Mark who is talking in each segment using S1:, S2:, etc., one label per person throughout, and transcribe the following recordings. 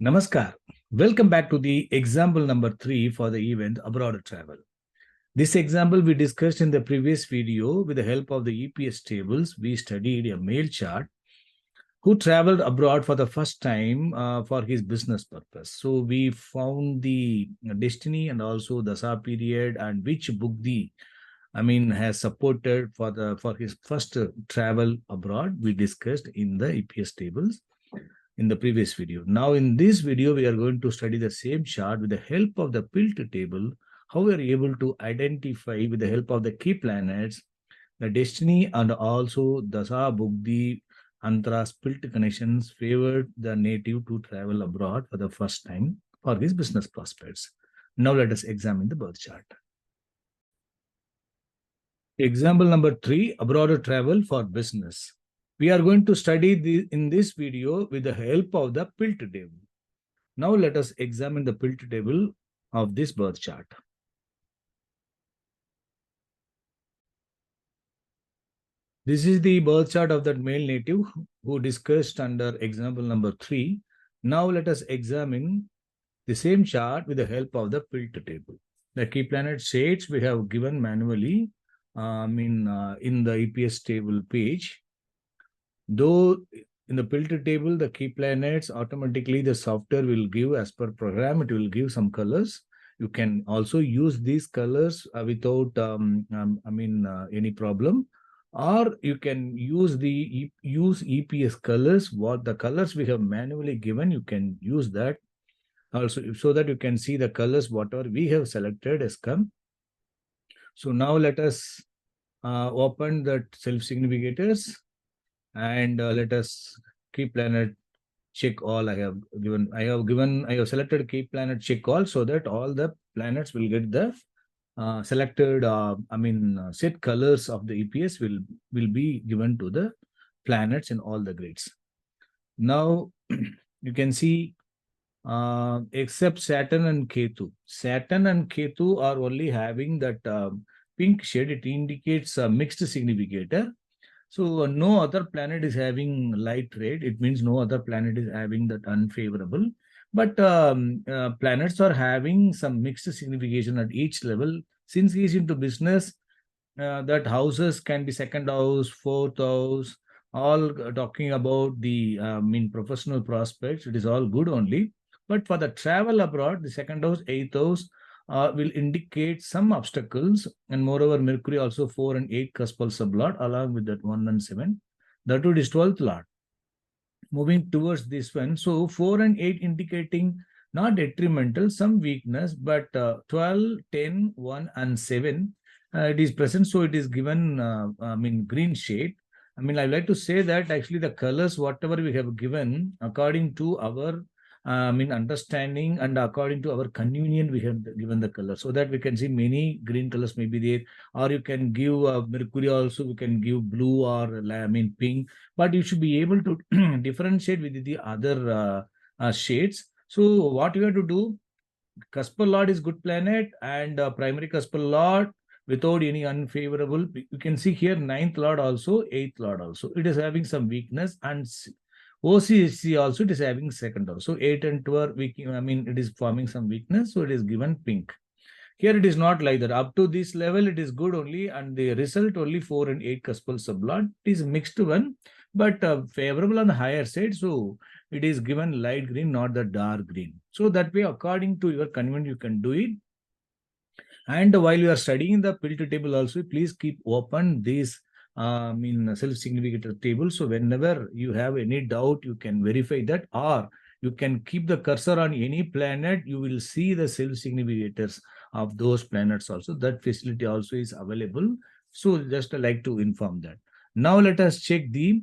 S1: Namaskar. Welcome back to the example number 3 for the event Abroad Travel. This example we discussed in the previous video with the help of the EPS tables. We studied a male chart who traveled abroad for the first time for his business purpose. So we found the destiny and also the Dasa period and which book has supported for his first travel abroad. We discussed in the EPS tables in the previous video. Now in this video, we are going to study the same chart with the help of the PILT table, how we are able to identify with the help of the key planets, the destiny and also Dasa, Bugdi, Antras, PILT connections favored the native to travel abroad for the first time for his business prospects. Now let us examine the birth chart. Example number 3, abroad travel for business. We are going to study in this video with the help of the PILT table. Now let us examine the PILT table of this birth chart. This is the birth chart of that male native who discussed under example number 3. Now let us examine the same chart with the help of the PILT table. The key planet shades we have given manually in the EPS table page. Though in the PILT table, the key planets automatically the software will give as per program, it will give some colors. You can also use these colors without any problem, or you can use EPS colors. What the colors we have manually given, you can use that also so that you can see the colors whatever we have selected has come. So now let us open that self-significators. And let us key planet check all. I have selected key planet check all so that all the planets will get the selected set colors of the EPS will be given to the planets in all the grids. Now you can see except Saturn and Ketu. Saturn and Ketu are only having that pink shade. It indicates a mixed significator. So no other planet is having light red. It means no other planet is having that unfavorable. But planets are having some mixed signification at each level. Since he is into business, that houses can be second house, fourth house, all talking about the professional prospects. It is all good only. But for the travel abroad, the second house, eighth house, will indicate some obstacles, and moreover Mercury also 4 and 8 cuspal sublord along with that 1 and 7, that would is 12th lord moving towards this one. So 4 and 8 indicating not detrimental, some weakness, but 12, 10, 1 and 7 it is present, so it is given green shade. I like to say that actually the colors whatever we have given according to our understanding and according to our convenience, we have given the color so that we can see many green colors may be there, or you can give Mercury also, we can give blue or pink, but you should be able to differentiate with the other shades. So what you have to do, Cuspal Lord is good planet and primary Cuspal Lord without any unfavorable. You can see here 9th Lord also, 8th Lord also. It is having some weakness, and OCC also it is having second house. So 8 and 12, it is forming some weakness, so it is given pink. Here it is not like that. Up to this level, it is good only, and the result only 4 and 8 cuspal sublord. It is mixed one, but favorable on the higher side. So it is given light green, not the dark green. So that way, according to your convenience, you can do it. And while you are studying the PILT table also, please keep open these self-significator table. So whenever you have any doubt, you can verify that, or you can keep the cursor on any planet. You will see the self-significators of those planets also. That facility also is available. So just like to inform that. Now let us check the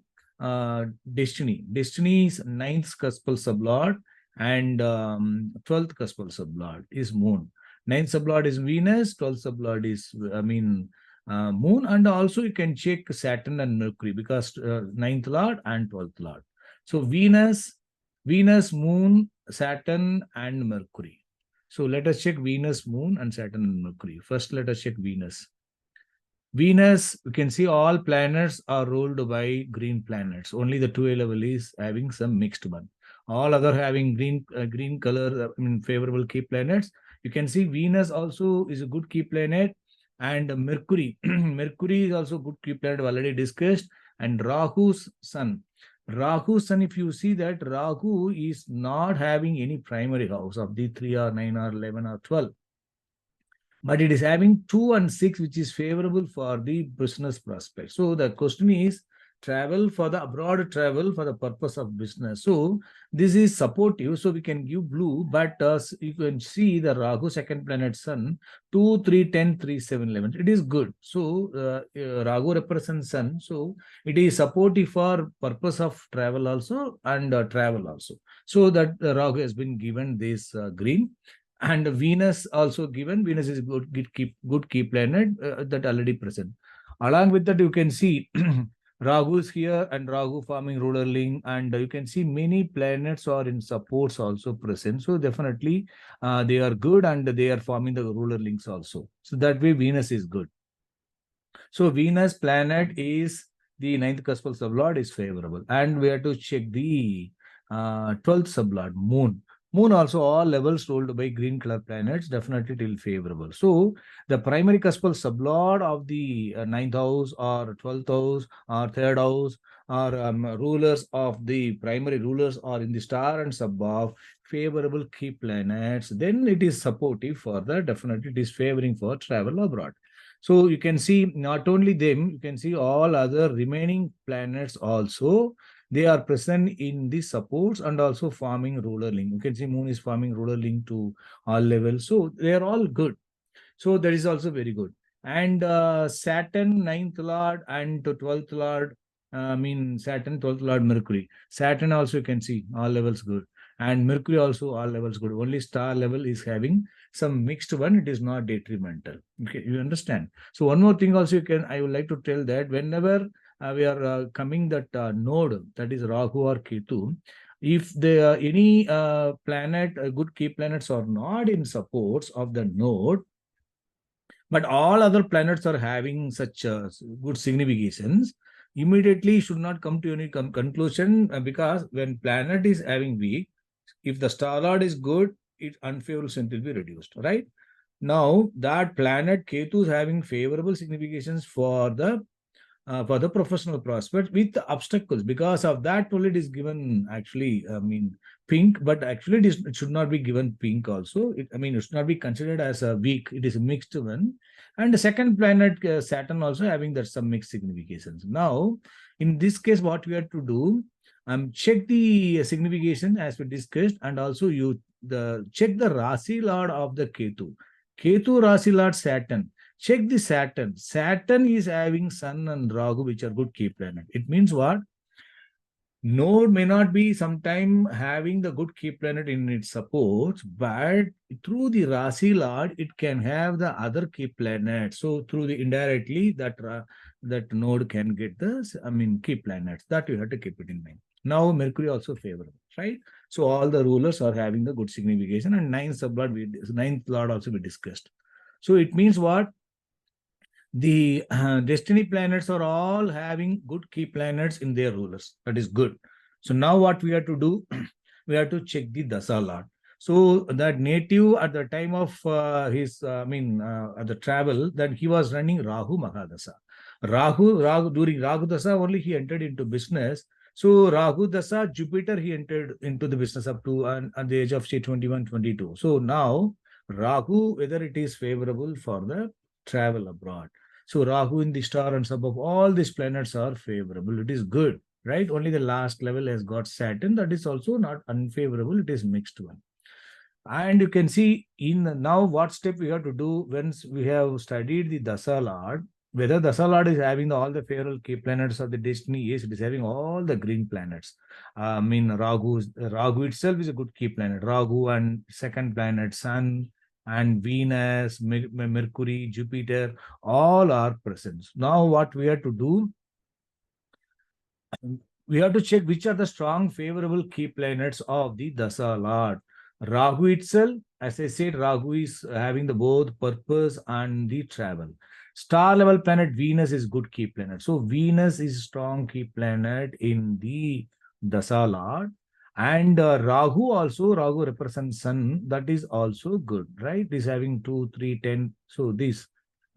S1: destiny. Destiny is 9th cuspal sublord and 12th cuspal sublord is moon. 9th sublord is Venus, 12th sublord is moon, and also you can check Saturn and Mercury because 9th lord and 12th lord. So Venus, moon, Saturn and Mercury. So let us check Venus, moon and Saturn and Mercury. First let us check Venus. Venus, you can see all planets are ruled by green planets. Only the 2A level is having some mixed one. All other having green color, favorable key planets. You can see Venus also is a good key planet, and Mercury. Mercury is also good key planet, already discussed, and Rahu's sun. Rahu's sun, if you see that Rahu is not having any primary house of the 3 or 9 or 11 or 12, but it is having 2 and 6, which is favorable for the business prospect. So the question is travel for the abroad, travel for the purpose of business. So this is supportive. So we can give blue, but you can see the Rahu second planet sun 2, 3, 10, 3, 7, 11. It is good. So Rahu represents sun. So it is supportive for purpose of travel also and travel also. So that Rahu has been given this green. And Venus also given. Venus is good key planet that already present. Along with that, you can see Rahu is here and Rahu forming ruler link, and you can see many planets are in supports also present. So definitely they are good and they are forming the ruler links also. So that way Venus is good. So Venus planet is the ninth cuspal sublord is favorable, and we have to check the 12th sublord Moon. Moon also all levels ruled by green color planets, definitely till favorable. So the primary cuspal sublord of the ninth house or 12th house or third house or rulers of the primary rulers are in the star and sub of favorable key planets, then it is supportive for the, definitely it is favoring for travel abroad. So you can see not only them, you can see all other remaining planets also. They are present in the supports and also forming ruler link. You can see Moon is forming ruler link to all levels. So they are all good. So that is also very good. And Saturn, ninth lord, and 12th lord, Saturn, 12th lord, Mercury. Saturn also you can see all levels good. And Mercury also all levels good. Only star level is having some mixed one. It is not detrimental. Okay, you understand? So one more thing also I would like to tell that whenever we are coming that node, that is Rahu or Ketu, if there are any planet, good key planets are not in supports of the node, but all other planets are having such good significations, immediately should not come to any conclusion, because when planet is having weak, if the star lord is good, its unfavorable strength will be reduced, right? Now that planet Ketu is having favorable significations for the professional prospect with the obstacles. Because of that only it is given actually, pink, but actually it should not be given pink also. It should not be considered as a weak. It is a mixed one. And the second planet, Saturn, also having that some mixed significations. Now, in this case, what we have to do, check the signification as we discussed, and also check the Rasi Lord of the Ketu. Ketu Rasi Lord Saturn. Check the Saturn. Saturn is having Sun and Rahu, which are good key planet. It means what? Node may not be sometime having the good key planet in its supports, but through the Rasi Lord, it can have the other key planet. So through the indirectly that node can get the key planets. That you have to keep it in mind. Now Mercury also favorable, right? So all the rulers are having the good signification, and ninth lord also we discussed. So it means what? The destiny planets are all having good key planets in their rulers. That is good. So now what we have to do, we have to check the dasa lord. So that native at the time of his, at the travel, that he was running Rahu Mahadasa. Rahu during Rahu Dasa only he entered into business. So Rahu Dasa, Jupiter, he entered into the business up to at the age of say 21, 22. So now Rahu, whether it is favorable for the travel abroad. So Rahu in the star and sub of all these planets are favorable. It is good, right? Only the last level has got Saturn. That is also not unfavorable. It is mixed one. And you can see in now what step we have to do once we have studied the Dasa Lord, whether Dasa Lord is having all the favorable key planets of the destiny. Yes, it is having all the green planets. Rahu itself is a good key planet. Rahu and second planet, Sun and Venus, Mercury, Jupiter, all are present. Now what we have to do, we have to check which are the strong favorable key planets of the Dasa Lord. Rahu itself, as I said, Rahu is having the both purpose and the travel. Star level planet Venus is good key planet. So Venus is strong key planet in the Dasa Lord. And Rahu represents sun. That is also good, right? This having 2, 3, 10. So this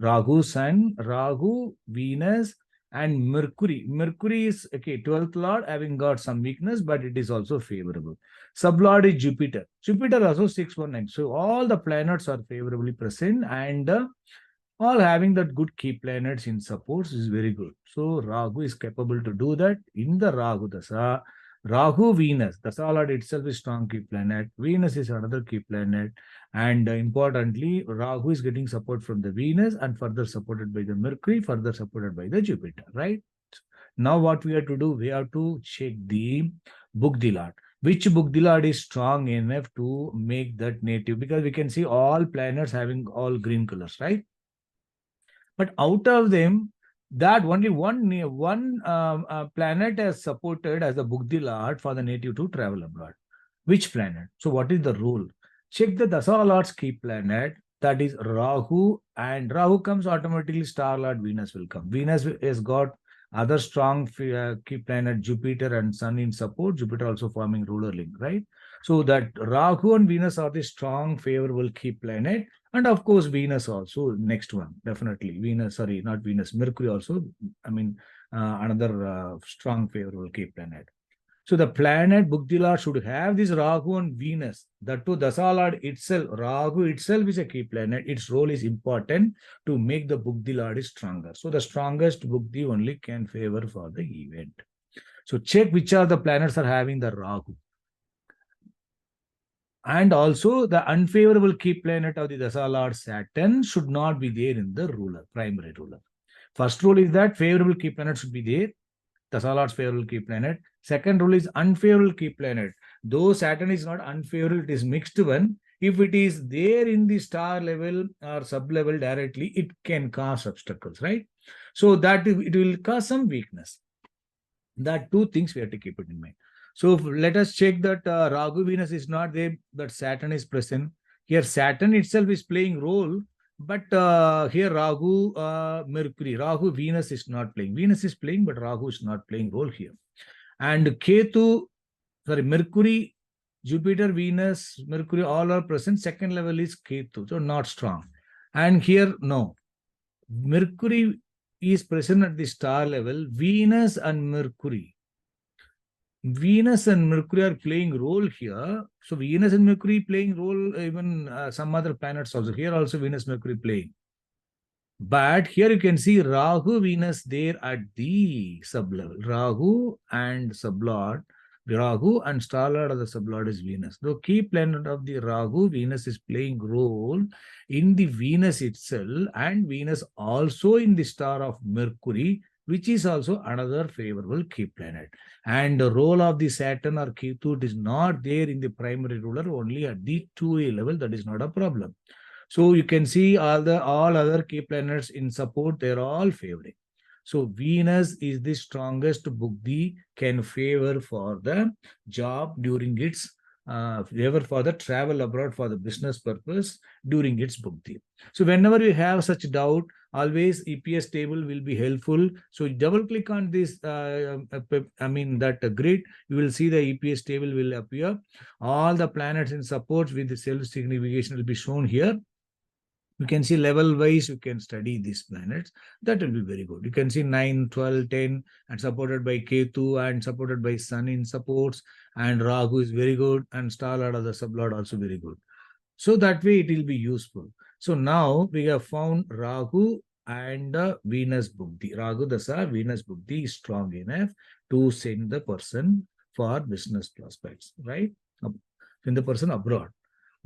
S1: Rahu, sun, Rahu, Venus, and Mercury. Mercury is, okay, 12th Lord, having got some weakness, but it is also favorable. Sublord is Jupiter. Jupiter also 619. So all the planets are favorably present, and all having that good key planets in supports is very good. So Rahu is capable to do that in the Rahu Dasa. Rahu Venus, Dasa Lord itself is strong key planet. Venus is another key planet. And importantly, Rahu is getting support from the Venus and further supported by the Mercury, further supported by the Jupiter, right? Now what we have to do, we have to check the Buddhi Lord. Which Buddhi Lord is strong enough to make that native? Because we can see all planets having all green colors, right? But out of them, that only one planet is supported as a Buddhi Lord for the native to travel abroad. Which planet? So what is the rule? Check the Dasa Lord's key planet, that is Rahu, and Rahu comes automatically, star Lord Venus will come. Venus has got other strong key planet, Jupiter and Sun in support, Jupiter also forming ruler link, right? So that Rahu and Venus are the strong favorable key planet. And of course, Venus also, next one, definitely. Venus, sorry, not Venus, Mercury also, I mean, another strong favorable key planet. So the planet Bugdila should have this Rahu and Venus. That too, Dasalad itself, Rahu itself is a key planet. Its role is important to make the Bugdilad stronger. So the strongest Bugdi only can favor for the event. So check which are the planets are having the Rahu. And also the unfavorable key planet of the Dasa Lord Saturn should not be there in the ruler, primary ruler. First rule is that favorable key planet should be there. Dasa Lord's favorable key planet. Second rule is unfavorable key planet. Though Saturn is not unfavorable, it is mixed one. If it is there in the star level or sub level directly, it can cause obstacles, right? So that it will cause some weakness. That two things we have to keep it in mind. So let us check that Rahu Venus is not there, that Saturn is present. Here Saturn itself is playing role, but here Rahu, Mercury, Rahu Venus is not playing. Venus is playing, but Rahu is not playing role here. And Ketu, sorry, Mercury, Jupiter, Venus, Mercury, all are present. Second level is Ketu, so not strong. And here, no. Mercury is present at the star level. Venus and Mercury are playing role here. So Venus and Mercury playing role, even some other planets also. Here also Venus, Mercury playing. But here you can see Rahu, Venus there at the sublevel. Rahu and sublord. Rahu and star lord of the sublord is Venus. The key planet of the Rahu, Venus is playing role in the Venus itself, and Venus also in the star of Mercury, which is also another favorable key planet. And the role of the Saturn or Ketu is not there in the primary ruler, only at the 2A level. That is not a problem. So you can see all other key planets in support, they're all favoring. So Venus is the strongest Buddhi, can favor for the job during its favor for the travel abroad for the business purpose during its Buddhi. So whenever you have such doubt, always EPS table will be helpful. So double click on this, that grid, you will see the EPS table will appear. All the planets in support with the self-signification will be shown here. You can see level wise, you can study these planets. That will be very good. You can see 9, 12, 10, and supported by Ketu and supported by Sun in supports. And Rahu is very good, and star lord of the sublord also very good. So that way it will be useful. So now we have found Rahu and Venus Buddhi. Rahu Dasa, Venus Buddhi is strong enough to send the person for business prospects, right? Send the person abroad.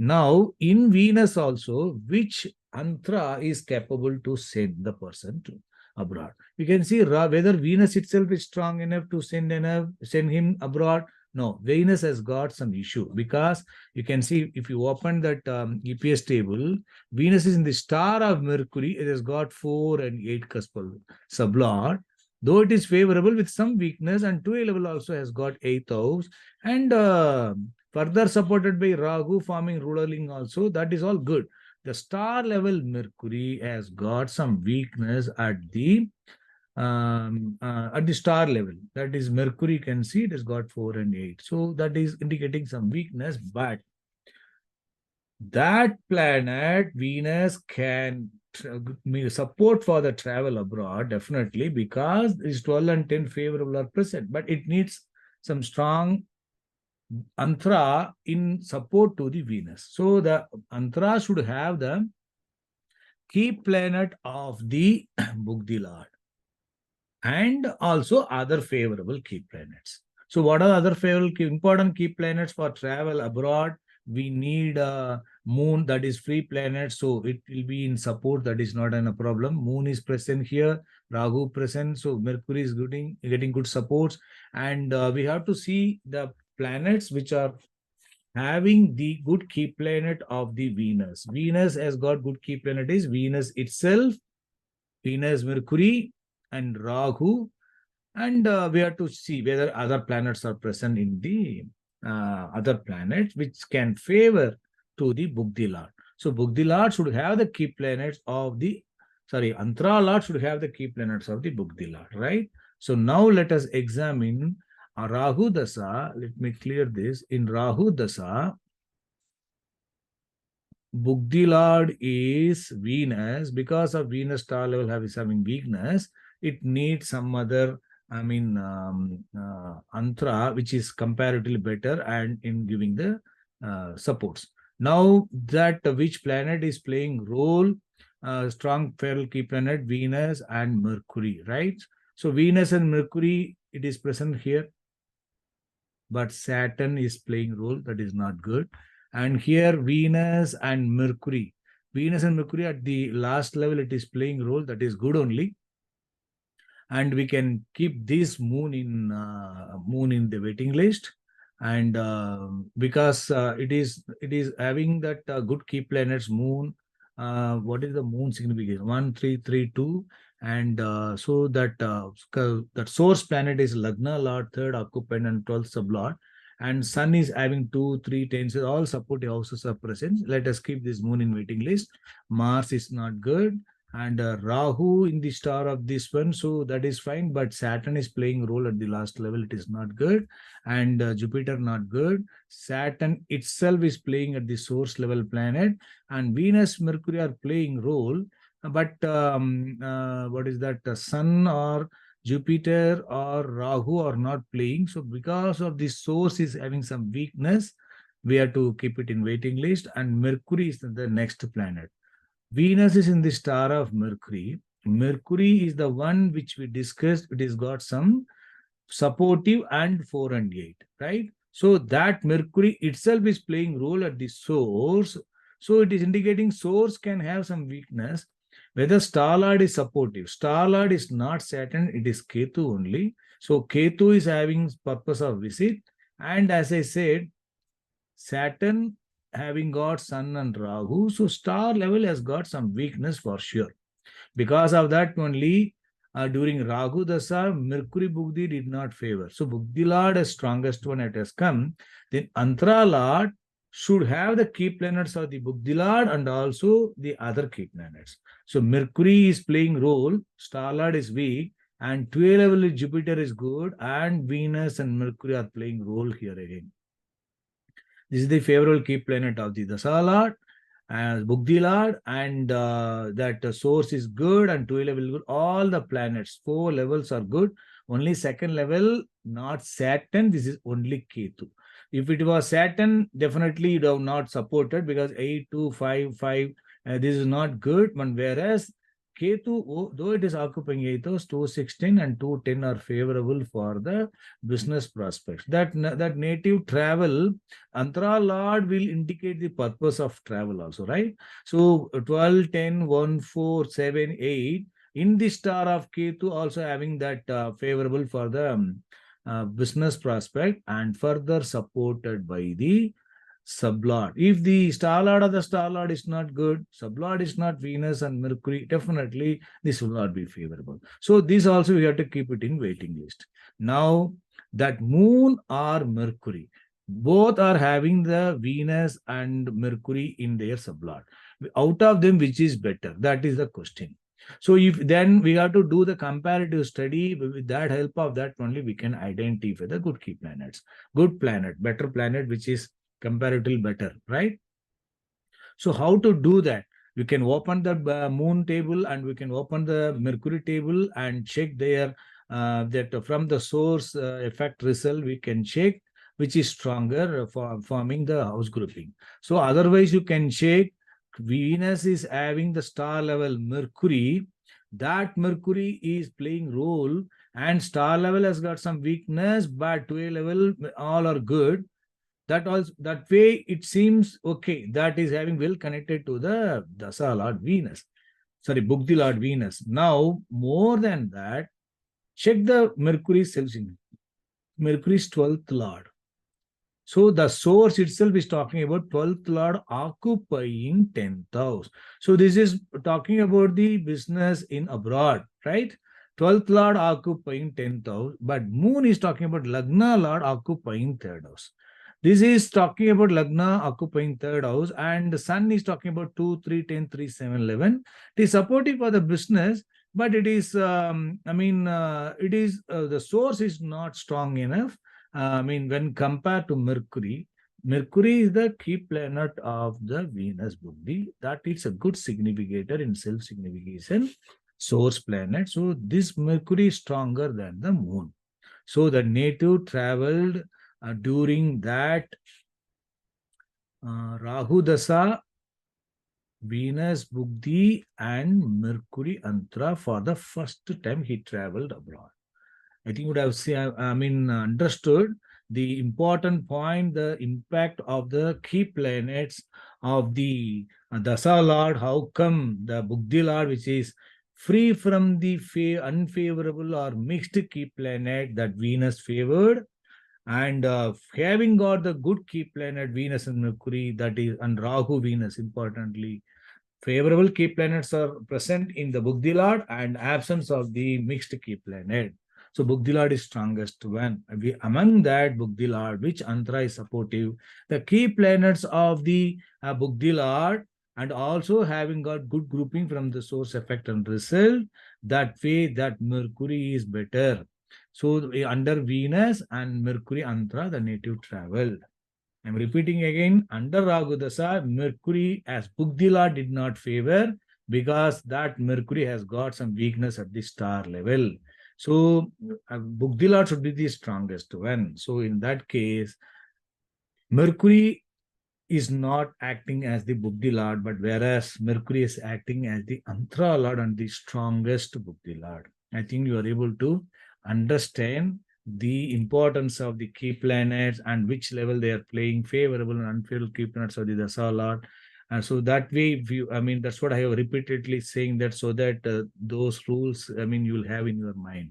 S1: Now, in Venus also, which antra is capable to send the person to abroad? You can see whether Venus itself is strong enough to send him abroad. No, Venus has got some issue, because you can see if you open that EPS table, Venus is in the star of Mercury. It has got 4 and 8 cuspal sublord. Though it is favorable with some weakness, and 2A level also has got 8th house, and further supported by Rahu forming ruling also, that is all good. The star level Mercury has got some weakness at the at the star level. That is Mercury, you can see it has got 4 and 8. So that is indicating some weakness, but that planet, Venus, can support for the travel abroad, definitely, because it's 12 and 10 favorable are present, but it needs some strong Antra in support to the Venus. So the Antra should have the key planet of the Bugdi Lord and also other favorable key planets. So what are other favorable important key planets for travel abroad? We need a moon, that is free planet, so it will be in support. That is not a problem. Moon is present here, Rahu present, so Mercury is getting good supports. And we have to see the planets which are having the good key planet of the Venus. Venus has got good key planet is Venus itself, Venus, Mercury, and Rahu. And we have to see whether other planets are present in the other planets which can favor to the Bugdi Lord. So Bugdi Lord should have the key planets of the, Antra Lord should have the key planets of the Bugdi Lord, right? So now let us examine Rahu Dasa. Let me clear this. In Rahu Dasa, Bugdi Lord is Venus. Because of Venus star level having weakness, it needs some other, Antra, which is comparatively better and in giving the supports. Now that which planet is playing role, strong feral key planet, Venus and Mercury, right? So Venus and Mercury, it is present here, but Saturn is playing role, that is not good. And here Venus and Mercury at the last level, it is playing role, that is good only. And we can keep this moon in the waiting list. And because it is having that good key planets moon. What is the moon significance? 1332. And so that that source planet is Lagna Lord, third occupant and 12th sublord. And Sun is having 2, 3, 10. So all supportive houses are present. Let us keep this moon in waiting list. Mars is not good. And Rahu in the star of this one, so that is fine. But Saturn is playing role at the last level, it is not good. And Jupiter not good. Saturn itself is playing at the source level planet, and Venus, Mercury are playing role. But what is that? Sun or Jupiter or Rahu are not playing. So because of the source is having some weakness, we have to keep it in waiting list. And Mercury is the next planet. Venus is in the star of Mercury. Mercury is the one which we discussed. It has got some supportive and 4 and 8, right? So that Mercury itself is playing role at the source. So it is indicating source can have some weakness. Whether star lord is supportive. Star lord is not Saturn, it is Ketu only. So Ketu is having purpose of visit. And as I said, Saturn having got Sun and Rahu, so star level has got some weakness for sure. Because of that only, during Rahu Dasa, Mercury Bugdi did not favor. So Bugdi Lord is strongest one it has come. Then Antra Lord should have the key planets of the Bugdi Lord and also the other key planets. So Mercury is playing role, star lord is weak, and 12 level Jupiter is good, and Venus and Mercury are playing role here again. This is the favorable key planet of the Dasa Lord, Bugdi Lord, and that source is good and 2 level good. All the planets, 4 levels are good. Only second level, not Saturn. This is only Ketu. If it was Saturn, definitely you have not supported because 8, 2, 5, 5, this is not good. But whereas Ketu, though it is occupying 8 house, 216 and 210 are favorable for the business prospects. That native travel, Antara Lord will indicate the purpose of travel also, right? So 12, 10, 1, 4, 7, 8, in the star of Ketu also having that favorable for the business prospect and further supported by the sublord. If the star lord of the star lord is not good, sublord is not Venus and Mercury, definitely this will not be favorable. So this also we have to keep it in waiting list. Now that moon or Mercury, both are having the Venus and Mercury in their sublord. Out of them, which is better? That is the question. So if then we have to do the comparative study, with that help of that only we can identify the good key planets, good planet, better planet, which is comparatively better, right? So how to do that? We can open the moon table and we can open the Mercury table and check their that from the source effect result we can check which is stronger for forming the house grouping. So otherwise you can check Venus is having the star level Mercury. That Mercury is playing role and star level has got some weakness, but to a level all are good. That also that way it seems okay, that is having well connected to the Dasa Lord Venus, sorry, Bugdi Lord Venus. Now more than that, check the Mercury self sign. Mercury's 12th lord. So the source itself is talking about 12th lord occupying 10th house. So this is talking about the business in abroad, right? 12th lord occupying 10th house, but moon is talking about Lagna lord occupying third house. This is talking about Lagna occupying third house, and the sun is talking about 2, 3, 10, 3, 7, 11. It is supportive for the business, but it is, it is, the source is not strong enough. When compared to Mercury, Mercury is the key planet of the Venus Buddhi. That is a good significator in self-signification, source planet. So this Mercury is stronger than the moon. So the native traveled during that Rahu Dasa, Venus Buddhi and Mercury Antra for the first time he traveled abroad. I think you would have seen, understood the important point, the impact of the key planets of the Dasa Lord. How come the Buddhi Lord, which is free from the unfavorable or mixed key planet that Venus favored, and having got the good key planet Venus and Mercury, that is, and Rahu Venus, importantly, favorable key planets are present in the Bugdi Lord and absence of the mixed key planet. So Bugdi Lord is strongest one. Among that Bugdi Lord, which Antra is supportive, the key planets of the Bugdi Lord and also having got good grouping from the source effect and result, that way that Mercury is better. So under Venus and Mercury Antra, the native traveled. I'm repeating again, under Ragudasa, Mercury as Bugdila did not favor because that Mercury has got some weakness at the star level. So Bugdila should be the strongest one. So in that case, Mercury is not acting as the Buddhi Lord, but whereas Mercury is acting as the Antra Lord and the strongest Buddhi Lord. I think you are able to understand the importance of the key planets and which level they are playing, favorable and unfavorable key planets of the Dasa Lord. And so that way, that's what I have repeatedly saying that so that those rules, you'll have in your mind.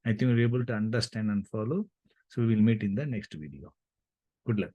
S1: I think you're able to understand and follow. So we will meet in the next video. Good luck.